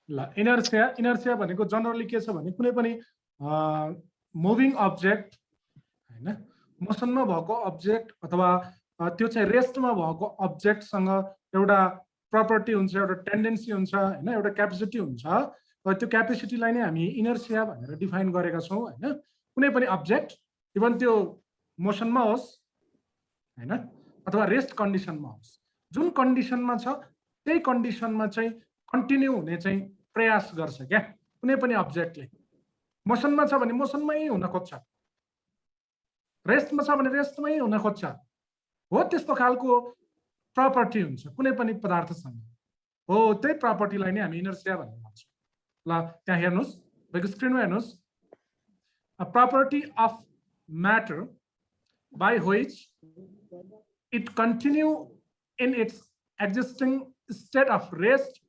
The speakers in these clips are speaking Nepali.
ल इनर्सिया भनेको जनरली के छ भने कुनै पनि मुभिङ अब्जेक्ट हैन मोसनमा भएको अब्जेक्ट अथवा त्यो चाहिँ रेस्टमा भएको अब्जेक्टसँग एउटा प्रपर्टी हुन्छ, एउटा टेन्डेन्सी हुन्छ हैन, एउटा क्यापेसिटी हुन्छ। र त्यो क्यापेसिटीलाई नै हामी इनर्सिया भनेर डिफाइन गरेका छौं हैन। कुनै पनि अब्जेक्ट इभन त्यो मोसनमा होस् हैन अथवा रेस्ट कन्डिसनमा होस्, जुन कन्डिसनमा छ त्यही कन्डिसनमा चाहिँ कन्टिन्यू हुने चाहिँ प्रयास गर्छ क्या कुनै पनि अब्जेक्टले। मोसनमा छ भने मोसनमै हुन खोज्छ, रेस्टमा छ भने रेस्टमै हुन खोज्छ। हो त्यस्तो खालको प्रपर्टी हुन्छ कुनै पनि पदार्थसँग। हो त्यही प्रपर्टीलाई नै हामी इनर्सिया भनेर भन्छौँ। ल त्यहाँ हेर्नुस्, तपाईको स्क्रिनमा हेर्नुस्। A property of matter by which it continue in its existing state of rest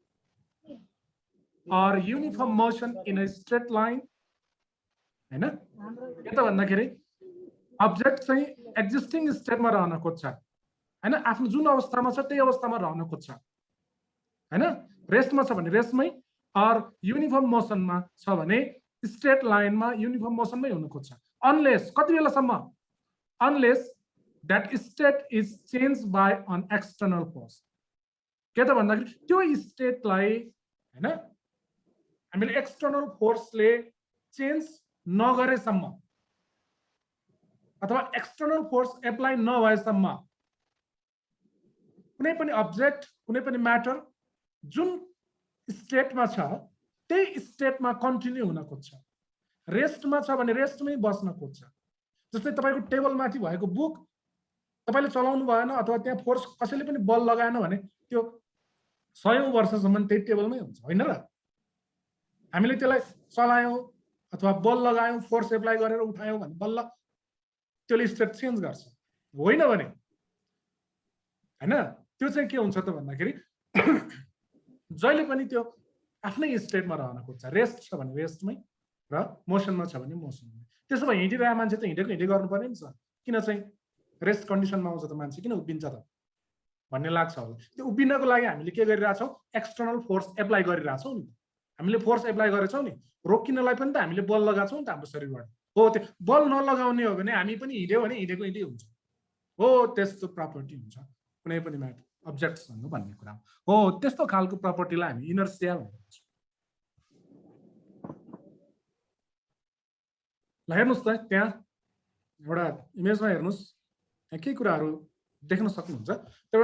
or uniform motion in a straight line हैन। के त भन्दाखेरि अब्जेक्ट चाहिँ एक्जिस्टिङ स्टेटमा रहन खोज्छ हैन, आफ्नो जुन अवस्थामा छ त्यही अवस्थामा रहन खोज्छ हैन। रेस्टमा छ भने रेस्टमै, और युनिफर्म मोसनमा छ भने स्ट्रेट लाइनमा युनिफर्म मोसनमै हुन खोज्छ। अनलेस कति बेलासम्म, unless that state is changed by an external force। के त भन्दाखेरि त्यो स्टेटलाई हैन हामीले एक्सटर्नल फोर्सले चेन्ज नगरेसम्म अथवा एक्सटर्नल फोर्स एप्लाई नभएसम्म कुनै पनि अब्जेक्ट कुनै पनि म्याटर जुन स्टेटमा छ त्यही स्टेटमा कन्टिन्यू हुन खोज्छ। रेस्टमा छ भने रेस्टमै बस्न खोज्छ। जस्तै तपाईको टेबल माथि भएको बुक तपाईले चलाउनु भएन अथवा त्यहाँ फोर्स कसैले पनि बल लगाएन भने त्यो 100औं वर्षसम्म त्यही टेबलमै हुन्छ हैन र। हामीले त्यसलाई चलायौं अथवा बल लगायौं, फोर्स एप्लाई गरेर उठायौं भने बल्ल त्यसले स्टेट चेन्ज गर्छ, होइन भने हैन। त्यो चाहिँ के हुन्छ त भन्दाखेरि जहिले पनि त्यो आफ्नै स्टेटमा रहन खोज्छ। रेस्ट छ भने रेस्टमै र मोसनमा छ भने मोसनमै। त्यसो भए हिँडिरहेको मान्छे त हिँडेको हिँडे गर्नुपर्ने नि छ। किन चाहिँ रेस्ट कन्डिसनमा आउँछ त मान्छे, किन उभिन्छ त भन्ने लाग्छ होला। त्यो उभिनको लागि हामीले के गरिरहेछौँ, एक्सटर्नल फोर्स एप्लाई गरिरहेछौँ नि। हामीले फोर्स एप्लाई गरेछौँ नि, रोकिनलाई पनि त हामीले बल लगाछौँ नि त हाम्रो शरीरबाट। हो त्यो बल नलगाउने हो भने हामी पनि हिँड्यो भने हिँडेको हिँडै हुन्छ। हो त्यस्तो प्रपर्टी हुन्छ कुनै पनि म्याटर अब्जेक्टसँग भन्ने कुरा हो। त्यस्तो खालको प्रपर्टीलाई हामी इनर्सिया भनेर भन्छौँ। ल हेर्नुस् त त्यहाँ एउटा इमेजमा हेर्नुस्, त्यहाँ के कुराहरू देख्न सक्नुहुन्छ। त्यो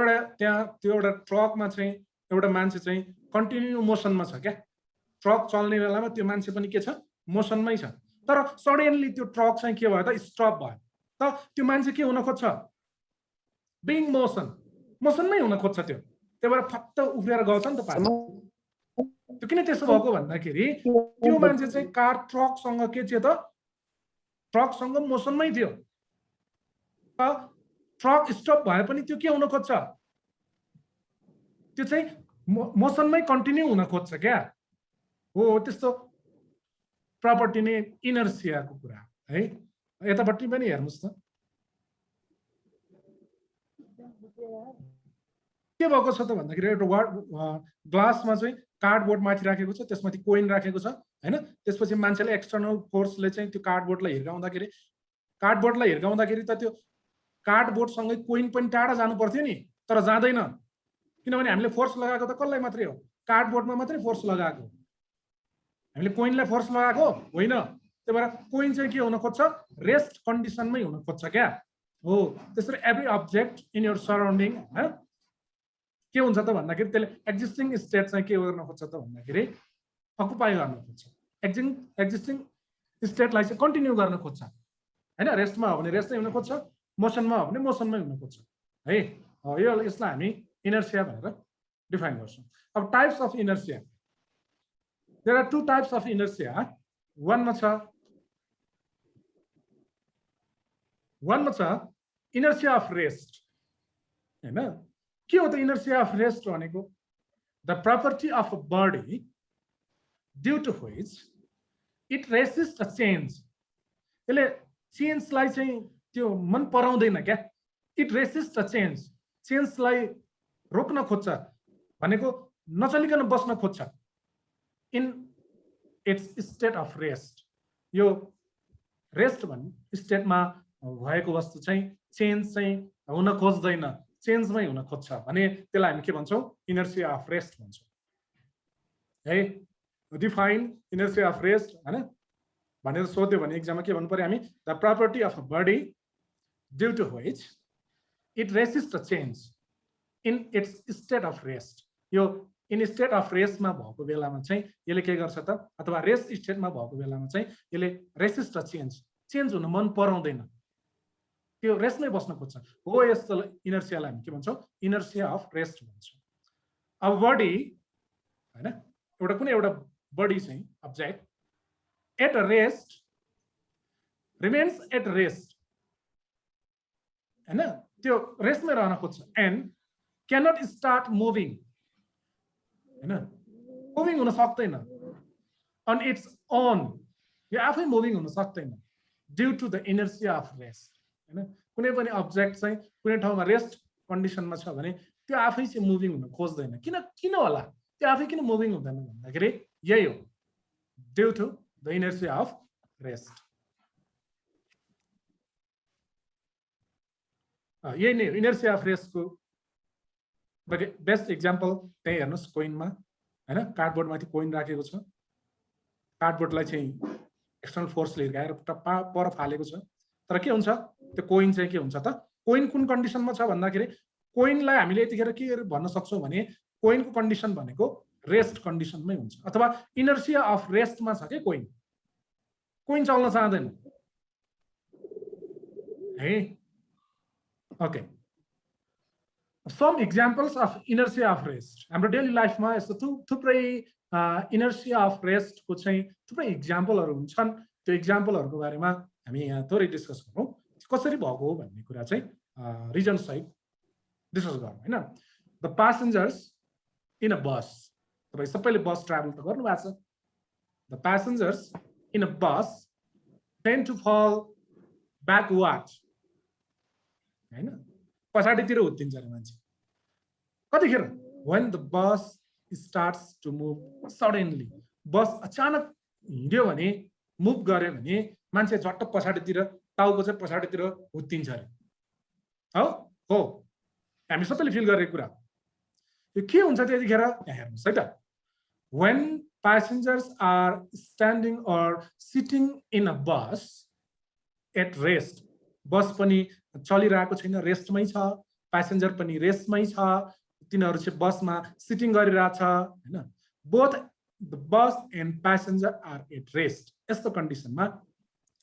एउटा ट्रकमा चाहिँ एउटा मान्छे चाहिँ कन्टिन्यू मोसनमा छ क्या। ट्रक चल्ने बेलामा त्यो मान्छे पनि के छ, मोसनमै छ। तर सडनली त्यो ट्रक चाहिँ के भयो त, स्टप भयो। त त्यो मान्छे के हुन खोज्छ, बिङ मोसनमै हुन खोज्छ। त्यो भएर फत्त उफ्रेर गउँछ नि त पाछा। त्यो किन त्यसो भएको भन्दाखेरि त्यो मान्छे चाहिँ कार ट्रकसँग के थियो त, ट्रकसँग मोसनमै थियो। ट्रक स्टप भए पनि त्यो के हुन खोज्छ, त्यो चाहिँ मोसनमै कन्टिन्यू हुन खोज्छ क्या। हो त्यस्तो प्रपर्टी नै इनर्सियाको कुरा है। यतापट्टि पनि हेर्नुस् त के भएको छ त भन्दाखेरि एउटा ग्लासमा चाहिँ कार्डबोर्ड माथि राखेको छ, त्यसमाथि कोइन राखेको छ हैन। त्यसपछि मान्छेले एक्सटर्नल फोर्सले चाहिँ त्यो कार्डबोर्डलाई हिर्काउँदाखेरि त त्यो कार्डबोर्डसँगै कोइन पनि टाढा जानु पर्थ्यो नि, तर जाँदैन। किनभने हामीले फोर्स लगाएको त कसलाई मात्रै हो, कार्डबोर्डमा मात्रै फोर्स लगाएको। हामीले कोइनलाई फोर्स लगाएको होइन। त्यही भएर कोइन चाहिँ के हुन खोज्छ, रेस्ट कन्डिसनमै हुन खोज्छ क्या। हो त्यसरी every object in your surrounding के हुन्छ त भन्दाखेरि त्यसले एक्जिस्टिङ स्टेट चाहिँ के गर्न खोज्छ त भन्दाखेरि अकुपाई गर्न खोज्छ। एक्जिस्टिङ स्टेटलाई चाहिँ कन्टिन्यू गर्न खोज्छ हैन। रेस्टमा हो भने रेस्टमै हुन खोज्छ, मोसनमा हो भने मोसनमै हुन खोज्छ है। यसलाई हामी इनर्सिया भनेर डिफाइन गर्छौँ। अब types of inertia, there are two types of inertia. वानमा छ इनर्सिया अफ रेस्ट हैन। के हो त इनर्सिया अफ रेस्ट भनेको, the property of a body due to which it resist a change. यसले चेन्जलाई चाहिँ त्यो मन पराउँदैन क्या। इट रेसिस्ट अ चेन्जलाई रोक्न खोज्छ भनेको नचलिकन बस्न खोज्छ। In its state of rest, यो रेस्ट भन्ने स्टेटमा भएको वस्तु चाहिँ चेन्ज चाहिँ हुन खोज्दैन, चेन्जमै हुन खोज्छ भने त्यसलाई हामी के भन्छौँ? इनर्सिया अफ रेस्ट भन्छौँ है। डिफाइन इनर्सिया अफ रेस्ट हैन भनेर सोध्यो भने एक्जाममा के भन्नु पर्यो हामी? The property of a body due to which it resist a change in its state of rest. यो इन स्टेट अफ रेस्टमा भएको बेलामा चाहिँ यसले के गर्छ त, अथवा रेस्ट स्टेटमा भएको बेलामा चाहिँ यसले रेसिस्ट अ चेन्ज, चेन्ज हुन मन पराउँदैन, त्यो रेस्टमै बस्न खोज्छ। हो यस्तो इनर्सियालाई हामी के भन्छौँ? इनर्सिया अफ रेस्ट भन्छौँ। अब बडी हैन, एउटा कुनै एउटा बडी चाहिँ object at rest remains at rest हैन, त्यो रेस्टमै रहन खोज्छ। एन्ड क्यानट स्टार्ट मुभिङ हैन, मुभिङ हुन सक्दैन अन इट्स ओन, यो आफै मुभिङ हुन सक्दैन due to the inertia of rest हैन। कुनै पनि अब्जेक्ट चाहिँ कुनै ठाउँमा रेस्ट कन्डिसनमा छ भने त्यो आफै चाहिँ मुभिङ हुन खोज्दैन। किन होला त्यो आफै किन मुभिङ हुँदैन भन्दाखेरि यही हो, due to the inertia of rest. यही नै इनर्सिया अफ रेस्टको बेस्ट इक्जाम्पल त्यही हेर्नुहोस् कोइनमा हैन, कार्डबोर्डमाथि कोइन राखेको छ, कार्डबोर्डलाई चाहिँ एक्सटर्नल फोर्सले हिर्काएर पर फालेको छ, तर के हुन्छ त्यो कोइन चाहिँ के हुन्छ त? कोइन कुन कन्डिसनमा छ भन्दाखेरि कोइनलाई हामीले यतिखेर के भन्न सक्छौँ भने कोइनको कन्डिसन भनेको रेस्ट कन्डिसनमै हुन्छ, अथवा इनर्सिया अफ रेस्टमा छ के कोइन, कोइन चल्न चाहँदैन है। Okay, some examples of inertia of rest. हाम्रो डेली लाइफमा यस्तो थुप्रै इनर्सिया अफ रेस्टको चाहिँ थुप्रै इक्जाम्पलहरू हुन्छन्। त्यो इक्जाम्पलहरूको बारेमा हामी यहाँ थोरै डिस्कस गरौँ, कसरी भएको हो भन्ने कुरा चाहिँ रिजन सहित डिस्कस गरौँ हैन। The passengers in a bus, तपाईँ सबैले बस ट्राभल त गर्नुभएको छ। The passengers in a bus tend to fall backward हैन, पछाडितिर उत्तिन्छ अरे मान्छे कतिखेर? when the bus starts to move suddenly, बस अचानक हिँड्यो भने, मुभ गर्यो भने मान्छे झट्ट पछाडितिर, टाउको चाहिँ पछाडितिर उत्तिन्छ अरे। हो हामी सबैले फिल गरेको कुरा। यो के हुन्छ त्यतिखेर यहाँ हेर्नुहोस् है त। when passengers are standing or sitting in a bus at rest, बस पनि चलिरहेको छैन, रेस्टमै छ, प्यासेन्जर पनि रेस्टमै छ, तिनीहरू चाहिँ बसमा सिटिङ गरिरहेछ हैन। Both the bus and passenger are at rest. यस्तो कन्डिसनमा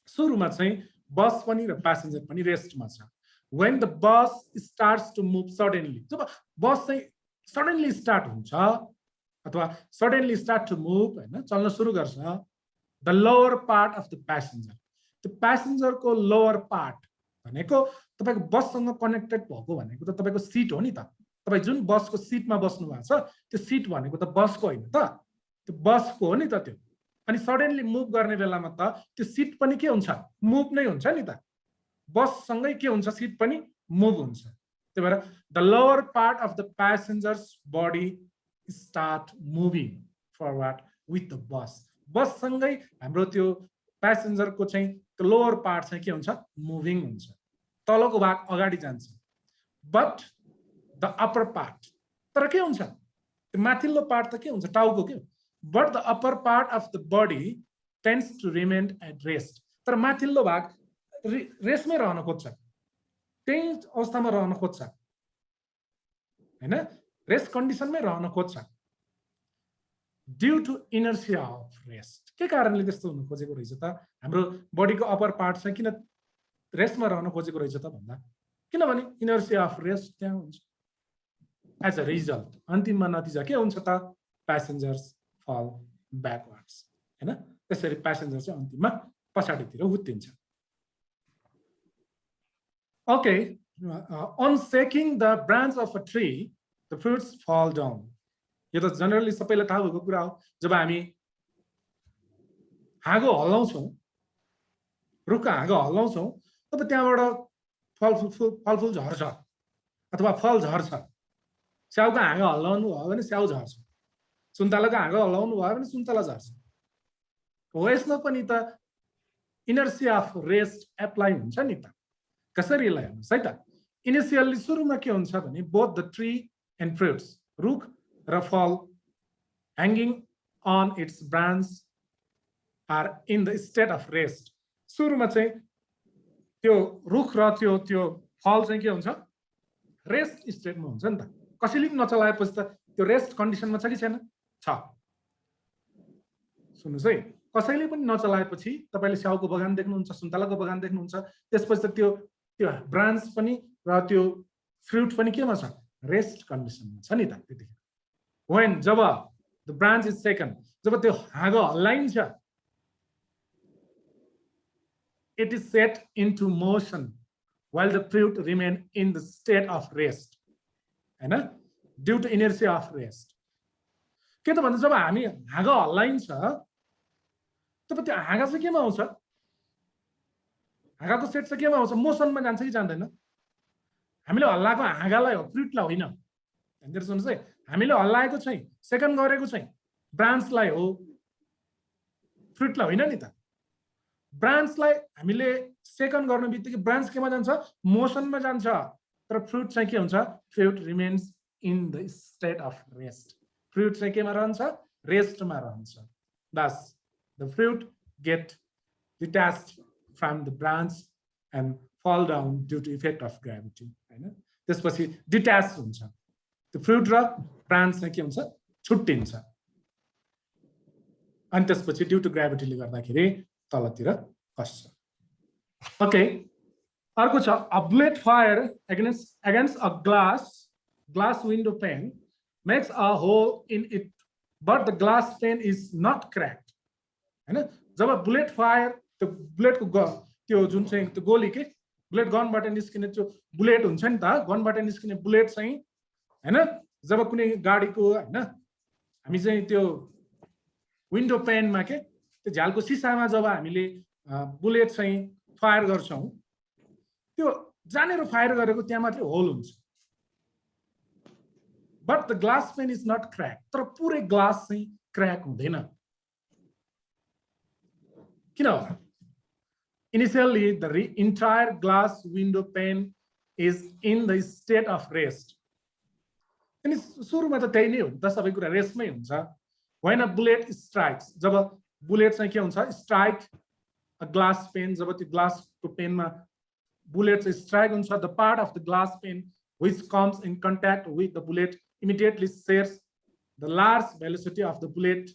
सुरुमा चाहिँ बस पनि र प्यासेन्जर पनि रेस्टमा छ। when the bus starts to move suddenly, जब बस चाहिँ सडनली स्टार्ट हुन्छ अथवा सडनली स्टार्ट टु मुभ हैन, चल्न सुरु गर्छ, the lower part of the passenger, त्यो प्यासेन्जरको लोअर पार्ट भनेको तपाईको बससँग कनेक्टेड भएको भनेको त तपाईको सिट हो नि त। तपाई जुन बसको सिटमा बस्नु भएको छ त्यो सिट भनेको त बसको होइन त, त्यो बसको हो नि त त्यो। अनि सडनली मुभ गर्ने बेलामा त त्यो सिट पनि के हुन्छ? मुभ नै हुन्छ नि त। बससँगै के हुन्छ? सिट पनि मुभ हुन्छ। त्यही भएर the lower part of the passengers body start moving forward with the bus. बससँगै हाम्रो त्यो प्यासेन्जरको चाहिँ त्यो लोअर पार्ट चाहिँ के हुन्छ? मुभिङ हुन्छ, तलको भाग अगाडि जान्छ। बट द अप्पर पार्ट, तर के हुन्छ? त्यो माथिल्लो पार्ट त के हुन्छ? टाउको के? But the upper part of the body tends to remain at rest, तर माथिल्लो भाग रेस्टमै रहन खोज्छ, त्यही अवस्थामा रहन खोज्छ हैन, रेस्ट कन्डिसनमै रहन खोज्छ due to inertia of rest. के कारणले त्यस्तो हुन खोजेको रहेछ त? हाम्रो बडीको अप्पर पार्ट चाहिँ किन रेस्टमा रहन खोजेको रहेछ त भन्दा, किनभने इनर्सिया अफ रेस्ट त्यहाँ हुन्छ। एज अ रिजल्ट अन्तिममा नतिजा के हुन्छ त? प्यासेन्जर्स फल ब्याकवर्ड्स हैन। त्यसरी प्यासेन्जर चाहिँ अन्तिममा पछाडितिर उत्तिन्छ। Okay, on shaking the branch of a tree the fruits fall down, यो त जनरली सबैलाई थाहा भएको कुरा हो। जब हामी हाँगो हल्लाउँछौँ, रुखको हाँगो हल्लाउँछौँ, तब त्यहाँबाट फलफुल झर्छ अथवा फल झर्छ। स्याउको हाँगो हल्लाउनु भयो भने स्याउ झर्छ सुन्तलाको हाँगो हल्लाउनु भयो भने सुन्तला झर्छ हो यसमा पनि त इनर्सिया अफ रेस्ट एप्लाई हुन्छ नि त कसरी यसलाई हेर्नुहोस् है त इनिसियली सुरुमा के हुन्छ भने both the tree and fruits रुख र फल hanging on its branch are in the state of rest सुरुमा चाहिँ त्यो रुख र त्यो फल चाहिँ के हुन्छ रेस्ट स्टेटमा हुन्छ नि त कसैले पनि नचलाएपछि त त्यो रेस्ट कन्डिसनमा छ कि छैन छ सुन्नुहोस् है कसैले पनि नचलाएपछि तपाईले स्याउको बगान देख्नुहुन्छ सुन्तलाको बगान देख्नुहुन्छ त्यसपछि त त्यो ब्रान्च पनि र त्यो फ्रुट पनि केमा छ रेस्ट कन्डिसनमा छ नि त त्यतिखेर when job the branch is taken जब त्यो हाँगो हल्लाइन्छ it is set into motion while the fruit remain in the state of rest हैन due to inertia of rest के त भन्दा जब हामी हाँगो हल्लाइन्छ तब त्यो हाँगा चाहिँ केमा आउँछ हाँगाको सेट चाहिँ केमा आउँछ मोसनमा जान्छ कि जान्दैन हामीले हल्लाएको हाँगालाई हो फ्रुटलाई होइन हेर्दै सुन्नुहोस् है हामीले हल्लाएको चाहिँ सेकेन्ड गरेको चाहिँ ब्रान्चलाई हो फ्रुटलाई होइन नि त ब्रान्चलाई हामीले सेकेन्ड गर्ने बित्तिकै ब्रान्च केमा जान्छ मोसनमा जान्छ तर फ्रुट चाहिँ के हुन्छ fruit remains in the state of rest fruit चाहिँ केमा रहन्छ रेस्टमा रहन्छ thus the fruit get detached from the branch and fall down due to effect of gravity हैन त्यसपछि डिट्याच हुन्छ त्यो फ्रुट र ब्रान्च चाहिँ के हुन्छ छुट्टिन्छ अनि त्यसपछि ड्यू टु ग्राभिटीले गर्दाखेरि तलतिर खस्छ ओके अर्को छ a blade fire against a glass window pane makes a hole in it but the glass pane is not cracked हैन जब बुलेट फायर त्यो बुलेटको त्यो जुन चाहिँ त्यो गोली के बुलेट गनबाट निस्किने त्यो बुलेट हुन्छ नि त गनबाट निस्किने बुलेट चाहिँ हैन जब कुनै गाडीको हैन हामी चाहिँ त्यो विन्डो पेनमा के त्यो झ्यालको सिसामा जब हामीले बुलेट चाहिँ फायर गर्छौं त्यो जानेर फायर गरेको त्यहाँ मात्रै होल हुन्छ but the glass pane is not crack तर पुरै ग्लास चाहिँ क्रैक हुँदैन किन होला Initially, the entire glass window pane is in the state of rest. अनि सुरुमा त त्यही नै हो नि त सबै कुरा रेस्टमै हुन्छ when a bullet strikes जब बुलेट चाहिँ के हुन्छ स्ट्राइक अ ग्लास पेन जब त्यो ग्लासको पेनमा बुलेट चाहिँ स्ट्राइक हुन्छ the part of the glass pane which comes in contact with the bullet immediately shares the large velocity of the bullet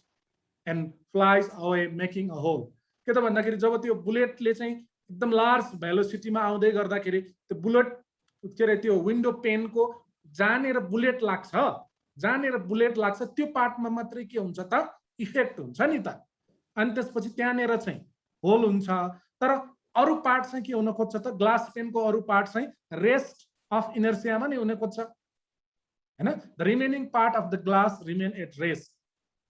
and flies away making a hole के त भन्दाखेरि जब त्यो बुलेटले चाहिँ एकदम लार्ज भेलोसिटीमा आउँदै गर्दाखेरि त्यो बुलेट के रे त्यो विन्डो पेनको जानेर बुलेट लाग्छ त्यो पार्टमा मात्रै के हुन्छ त इफेक्ट हुन्छ नि त अनि त्यसपछि त्यहाँनेर चाहिँ होल हुन्छ तर अरु पार्ट चाहिँ के हुन खोज्छ त ग्लास पेनको अरु पार्ट चाहिँ रेस्ट अफ इनर्सियामा नै हुन खोज्छ हैन the remaining part of the glass remain at rest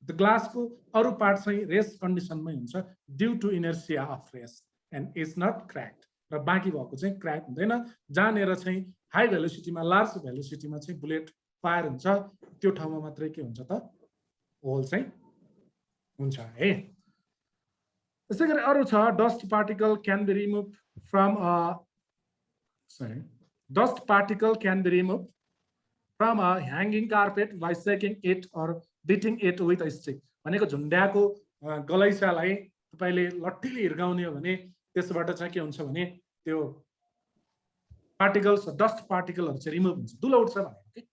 द ग्लासको अरु पार्ट चाहिँ रेस्ट कन्डिसनमै हुन्छ due to inertia of rest and is not cracked र बाँकी भएको चाहिँ क्रैक हुँदैन जानेर चाहिँ हाई भेलोसिटीमा लार्ज भेलोसिटीमा चाहिँ बुलेट फायर हुन्छ त्यो ठाउँमा मात्रै के हुन्छ त होल चाहिँ हुन्छ है त्यसैगरी अरु छ dust particle can be remove from dust particle can be remove from a hanging carpet by shaking it or beating it with a stick भनेको झुन्ड्याको गलैँचालाई तपाईले लट्ठीले हिर्काउने हो भने त्यसबाट चाहिँ के हुन्छ भने त्यो पार्टिकल्स डस्ट पार्टिकलहरु चाहिँ रिमुभ हुन्छ धुलो उठ्छ भनेको के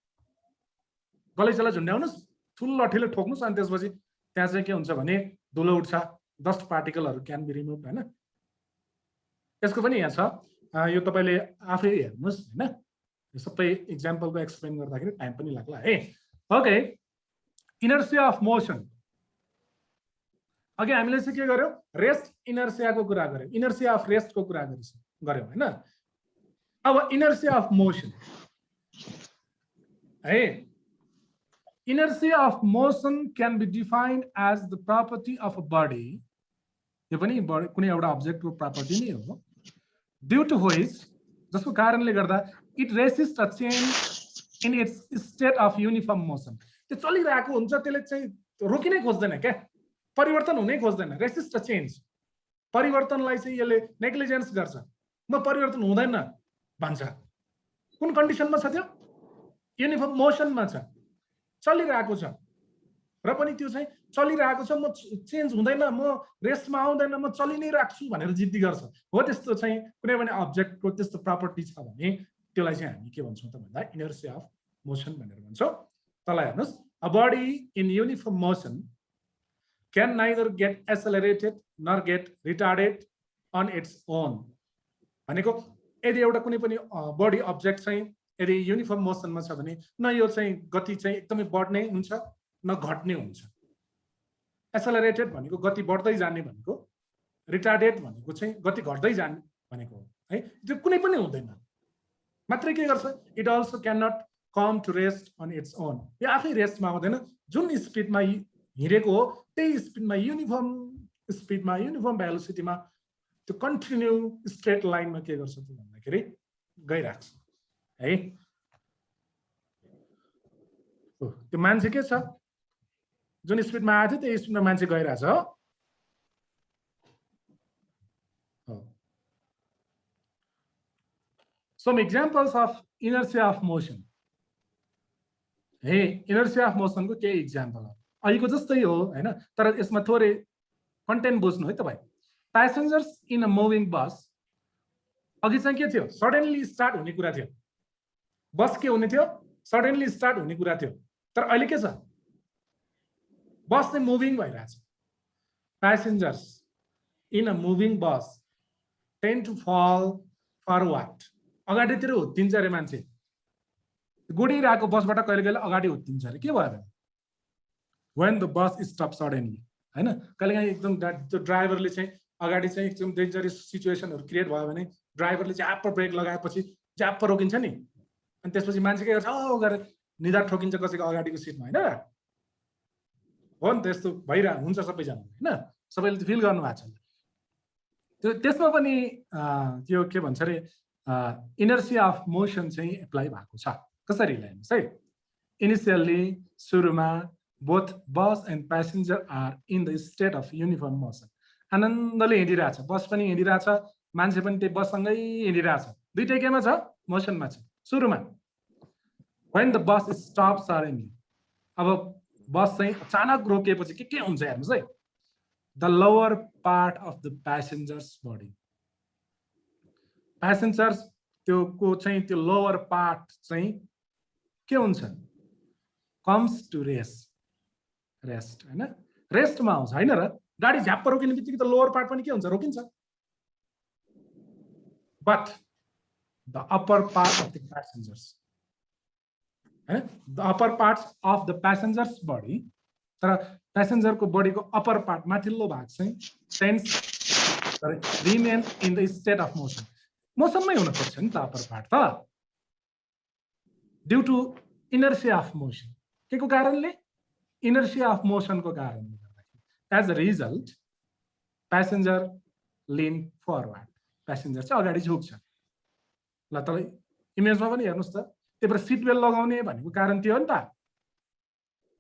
गलैँचालाई झुन्ड्याउनुस् ठुलो लट्ठीले ठोक्नुस् अनि त्यसपछि त्यहाँ चाहिँ के हुन्छ भने धुलो उठ्छ डस्ट पार्टिकलहरु क्यान बी रिमुभ हैन यसको पनि यहाँ छ यो तपाईले आफै हेर्नुस् हैन यो सबै एक्जाम्पलको एक्सप्लेन गर्दाखेरि टाइम पनि लाग्ला है ओके इनर्सिया अफ मोसन अघि हामीले चाहिँ के गर्यौ रेस्ट इनर्सियाको कुरा गर्यौ इनर्सिया अफ रेस्टको कुरा गर्यौ हैन अब इनर्सिया अफ मोसन है inertia of motion can be defined as the property of a body यो पनि कुनै एउटा अब्जेक्टको प्रपर्टी नै हो due to which जसको कारणले गर्दा it resists a change in its state of uniform motion त्यो चलिरहेको हुन्छ त्यसले चाहिँ रोकिनै खोज्दैन क्या, परिवर्तन हुनै खोज्दैन, रेसिस्ट चेन्ज। परिवर्तनलाई चाहिँ यसले नेग्लिजेन्स गर्छ, म परिवर्तन हुँदैन भन्छ। कुन कन्डिसनमा छ त्यो? युनिफर्म मोसनमा छ, चलिरहेको छ र पनि त्यो चाहिँ चलिरहेको छ, म चेन्ज हुँदैन, म रेस्टमा आउँदैन, म चलि नै राख्छु भनेर जिद्दी गर्छ। हो त्यस्तो चाहिँ कुनै पनि अब्जेक्टको त्यस्तो प्रपर्टी छ भने त्यसलाई चाहिँ हामी के भन्छौँ त भन्दा इनर्सिया अफ मोसन भनेर भन्छौँ। तल हेर्नुहोस्, a body in uniform motion can neither get accelerated nor get retarded on its own। भनेको यदि एउटा कुनै पनि बडी अब्जेक्ट चाहिँ यदि युनिफर्म मोसनमा छ भने न यो चाहिँ गति चाहिँ एकदमै बढ्ने हुन्छ न घट्ने हुन्छ। एसेलरेटेड भनेको गति बढ्दै जाने भनेको, रिटार्डेड भनेको चाहिँ गति घट्दै जाने भनेको है, त्यो कुनै पनि हुँदैन। मात्रै के गर्छ, it also can not come to rest on its own, यो आफै रेस्टमा आउँदैन। जुन स्पिडमा हिँडेको हो त्यही स्पिडमा, युनिफर्म स्पिडमा, युनिफर्म भेलोसिटीमा त्यो कन्टिन्यू स्ट्रेट लाइनमा के गर्छ त भन्दाखेरि गइरहेको छ है। त्यो मान्छे के छ, जुन स्पिडमा आएको थियो त्यही स्पिडमा मान्छे गइरहेछ हो। Some examples of inertia of motion है, इनर्सिया अफ मोसनको केही इक्जाम्पल हो, अहिलेको जस्तै हो हैन, तर यसमा थोरै कन्टेन्ट बुझ्नु है तपाईँ। प्यासेन्जर्स इन अ मुभिङ बस, अघि चाहिँ के थियो, सडनली स्टार्ट हुने कुरा थियो, बस के हुने थियो, सडनली स्टार्ट हुने कुरा थियो, तर अहिले के छ, बस चाहिँ मुभिङ भइरहेछ। Passengers in a moving bus tend to fall forward, अगाडितिर हुत्तिन्छ अरे मान्छे, गुडिरहेको बसबाट कहिले कहिले अगाडि हुत्तिन्छ अरे, के भयो भने when the bus stops suddenly हैन, कहिलेकाहीँ एकदम त्यो ड्राइभरले चाहिँ अगाडि चाहिँ एकदम डेन्जरस सिचुएसनहरु क्रिएट भयो भने ड्राइभरले ज्याप्प ब्रेक लगाएपछि ज्याप्प रोकिन्छ नि, अनि त्यसपछि मान्छे के गर्छ, ओ गरेर निधार ठोकिन्छ कसैको अगाडिको सिटमा हैन। हो नि, त्यस्तो भइरहेको हुन्छ सबैजना हैन, सबैले फिल गर्नु भएको छ। त्यो त्यसमा पनि त्यो के भन्छ रे, इनर्सिया अफ मोसन चाहिँ एप्लाई भएको छ। कसरी हेर्नुस् है, इनिशियली सुरुमा both bus and passenger are in the state of uniform motion, आनन्दले हिँडिरहेछ, बस पनि हिँडिरहेछ, मान्छे पनि त्यही बससँगै हिँडिरहेछ, दुईटै केमा छ, मोसनमा छ सुरुमा। when the bus stops suddenly, अब बस चाहिँ अचानक रोकिएपछि के हुन्छ हेर्नुस् है, the lower part of the passengers body, passengers त्यो को चाहिँ त्यो लोअर पार्ट चाहिँ के हुन्छ, comes to rest, रेस्ट हैन, रेस्टमा आउँछ हैन र। गाडी झ्याप्प रोकिने बित्तिकै त लोअर पार्ट पनि के हुन्छ, रोकिन्छ। But the upper part of the passengers हैन, the upper parts of the passengers body, तर प्यासेन्जरको बडीको अप्पर पार्ट माथिल्लो भाग चाहिँ tends remain in the state of motion, मोसनमै हुन खोज्छ नि त अप्पर पार्ट त, due to inertia of motion, के को कारणले, इनर्सिया अफ मोसन को कारणले गर्दाखेरि। As a result passenger lean forward, passenger चाहिँ अगाडि झुक्छ। ल तपाईँ इमेजमा पनि हेर्नुहोस् त, त्यही भएर सिट बेल्ट लगाउने भनेको कारण त्यो हो नि त।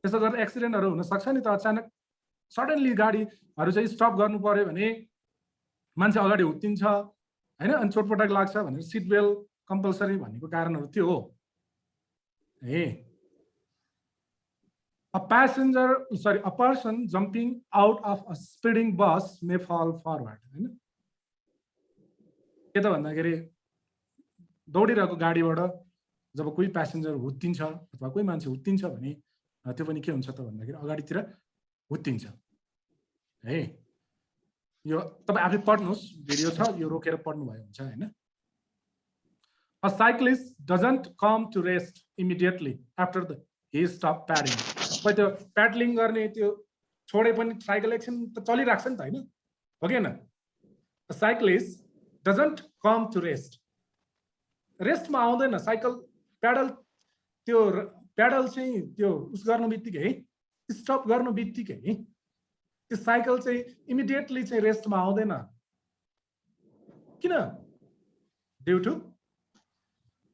त्यसो गरेर एक्सिडेन्टहरू हुन सक्छ नि त, अचानक सडनली गाडीहरू चाहिँ स्टप गर्नु पर्यो भने मान्छे अगाडि हुत्तिन्छ हैन, अनि चोटपटक लाग्छ भनेर सिट बेल्ट कम्पलसरी भनेको कारणहरू त्यो हो है। A person jumping out of a speeding bus may fall forward हैन, के त भन्दाखेरि दौडिरहेको गाडीबाट जब कोही प्यासेन्जर हुत्तिन्छ अथवा कोही मान्छे हुत्तिन्छ भने त्यो पनि के हुन्छ त भन्दाखेरि अगाडितिर हुत्तिन्छ है। यो तपाई आफै पढ्नुस्, भिडियो छ, यो रोकेर पढ्नु भयो हुन्छ हैन। A cyclist doesn't come to rest immediately after he stopped paddling, त्यो प्याडलिङ गर्ने त्यो छोडे पनि साइकल एकछिन त चलिराख्छ नि त हैन, हो कि हैन। Cyclist doesn't come to rest, रेस्टमा आउँदैन साइकल, प्याडल त्यो प्याडल चाहिँ त्यो उस गर्नु बित्तिकै, स्टप गर्नु बित्तिकै त्यो साइकल चाहिँ इमिडिएटली चाहिँ रेस्टमा आउँदैन। किन? Due to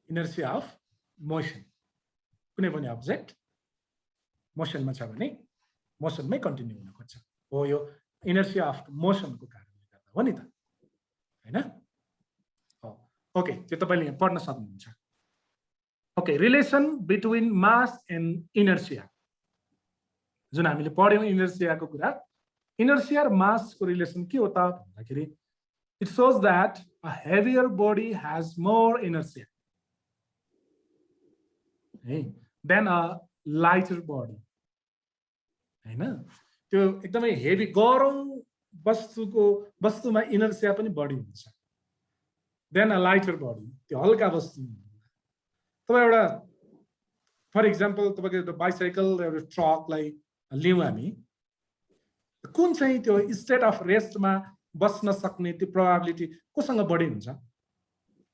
inertia of motion. कुनै पनि अब्जेक्ट मोसनमा छ भने मोसनमै कन्टिन्यू हुन खोज्छ हो यो इनर्सिया अफ मोसनको कारणले गर्दा हो नि त हैन ओके त्यो तपाईले यहाँ पढ्न सक्नुहुन्छ okay relation between mass and inertia जुन हामीले पढ्यौं इनर्सियाको कुरा इनर्सिया र मासको रिलेसन के हो त भन्दाखेरि it shows that a heavier body has more inertia than a lighter body हैन त्यो एकदमै हेभी गरम वस्तुमा इनर्सिया पनि बढी हुन्छ देन अ लाइटर बडी त्यो हल्का वस्तु तपाईँ एउटा फर इक्जाम्पल तपाईको एउटा बाइसाइकल र एउटा ट्रकलाई लियौं हामी कुन चाहिँ त्यो स्टेट अफ रेस्टमा बस्न सक्ने त्यो प्रोबेबिलिटी कोसँग बढी हुन्छ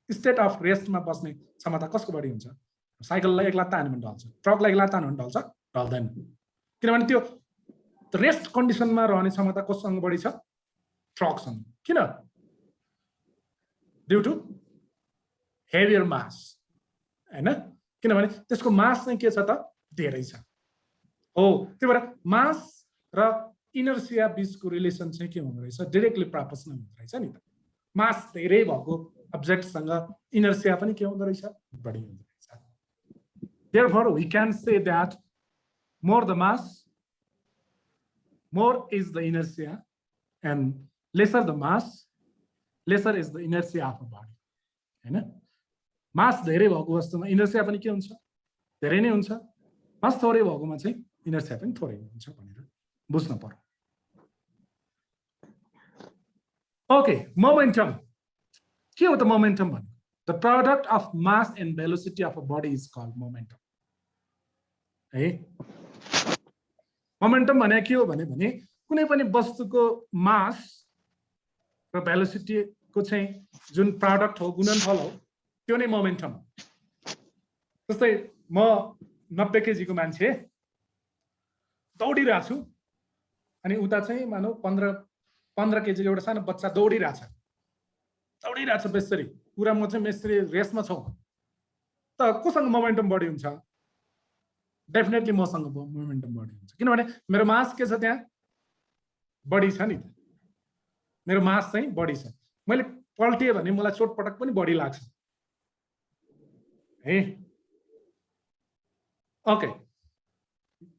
स्टेट अफ रेस्टमा बस्ने क्षमता कसको बढी हुन्छ साइकललाई एक लात हान्यो भने ढल्छ ट्रकलाई एक लात हान्यो भने ढल्छ ढल्दैन किनभने त्यो रेस्ट कन्डिसनमा रहने क्षमता कोसँग बढी छ ट्रकसँग किन ड्यू टु हेभियर मास हैन किनभने त्यसको मास चाहिँ के छ त धेरै छ हो त्यही भएर मास र इनर्सिया बीचको रिलेसन चाहिँ के हुँदो रहेछ डाइरेक्टली प्रोपोर्सनल हुँदो रहेछ नि त मास धेरै भएको अब्जेक्टसँग इनर्सिया पनि के हुँदो रहेछ बढी हुँदो रहेछ therefore we can say that more the mass more is the inertia and lesser the mass lesser is the inertia of a body हैन मास धेरै भएको वस्तुमा इनर्सिया पनि के हुन्छ धेरै नै हुन्छ मास थोरै भएकोमा चाहिँ इनर्सिया पनि थोरै हुन्छ भनेर बुझ्न पर्यो ओके मोमेन्टम के हो त मोमेन्टम भन्नु the product of mass and velocity of a body is called momentum है मोमेन्टम भने के हो भने कुनै पनि वस्तुको मास र भेलोसिटी को चाहिँ जुन प्रोडक्ट हो गुणनफल हो त्यो नै मोमेन्टम जस्तै म 90 केजीको मान्छे दौडिरहेको छु अनि उता चाहिँ मानौ 15 केजीको एउटा सानो बच्चा दौडिरहेछ बेसरी पुरा म चाहिँ मेसरी रेसमा छौ त कोसँग मोमेन्टम बढी हुन्छ डेफिनेटली मसँग मोमेन्टम बढी हुन्छ किनभने मेरो मास के छ त्यहाँ बढी छ नि त मेरो मास चाहिँ बढी छ मैले पल्टिए भने मलाई चोटपटक पनि बढी लाग्छ है ओके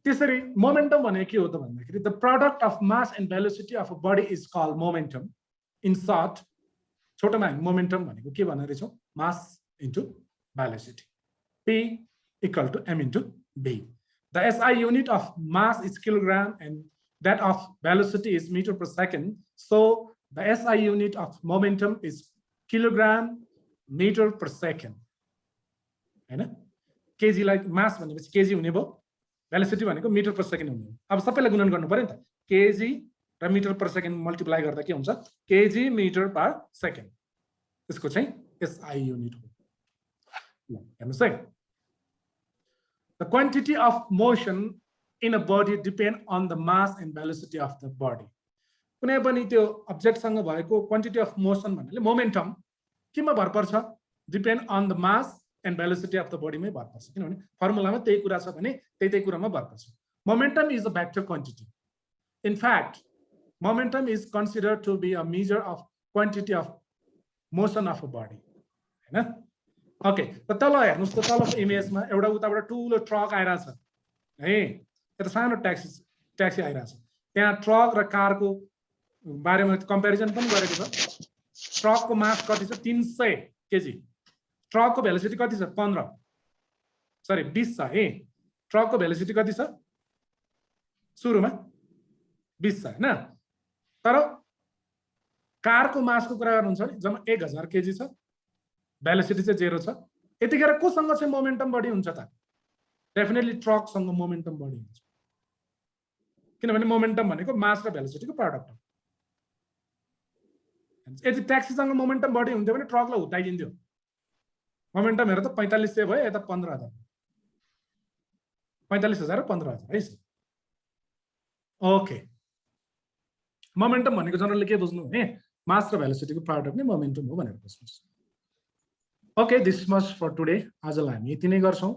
त्यसरी मोमेन्टम भने के हो त भन्दाखेरि the product of mass and velocity of a body is called momentum in short छोटोमा हामी मोमेन्टम भनेको के भनेर छौं mass into velocity p equal to m into b the SI unit of mass is kilogram and that of velocity is meter per second so the SI unit of momentum is kilogram meter per second हैन केजी लाइक मास भनेपछि केजी हुने भयो भेलोसिटी भनेको मिटर पर सेकेन्ड हुने अब सबैलाई गुणन गर्नु पर्यो नि त केजी र मिटर पर सेकेन्ड मल्टिप्लाई गर्दा के हुन्छ केजी मिटर पर सेकेन्ड त्यसको चाहिँ SI युनिट हो हेर्नुस् है the quantity of motion in a body depend on the mass and velocity of the body कुनै पनि त्यो अब्जेक्टसँग भएको क्वान्टिटी अफ मोसन भन्नाले मोमेन्टम केमा भर पर्छ depend on the mass and velocity of the बडीमै भर पर्छ किनभने फर्मुलामा त्यही कुरा छ भने त्यही कुरामा भर पर्छ momentum is a vector quantity in fact momentum is considered to be a measure of quantity of motion of a body हैन ओके त तल हेर्नुस् त तलको इमेजमा एउटा उताबाट ठुलो ट्रक आइराछ है यता सानो ट्याक्सी आइराछ त्यहाँ ट्रक र कारको बारेमा कम्पेरिजन पनि गरेको छ ट्रकको मास कति छ 300 केजी ट्रकको भेलोसिटी कति छ 20 छ है ट्रकको भेलोसिटी कति छ सुरुमा 20 छ हैन तर कारको मासको कुरा गर्नुहुन्छ भने जम्मा 1000 केजी छ भेलोसिटी चाहिँ 0 छ यतिखेर कोसँग चाहिँ मोमेन्टम बढी हुन्छ त डेफिनेटली ट्रकसँग मोमेन्टम बढी हुन्छ किनभने मोमेन्टम भनेको मास र भेलोसिटीको प्रोडक्ट हो यदि ट्याक्सीसँग मोमेन्टम बढी हुन्थ्यो भने ट्रकलाई हुत्ताइदिन्थ्यो मोमेन्टम हेर त 4500 भयो यता 15000 45000 र 15000 है ओके मोमेन्टम भनेको जनरली के बुझ्नु भने मास र भेलोसिटीको प्रोडक्ट नै मोमेन्टम हो भनेर बुझ्नुस् okay this much for today आजलाई हामी यति नै गर्छौं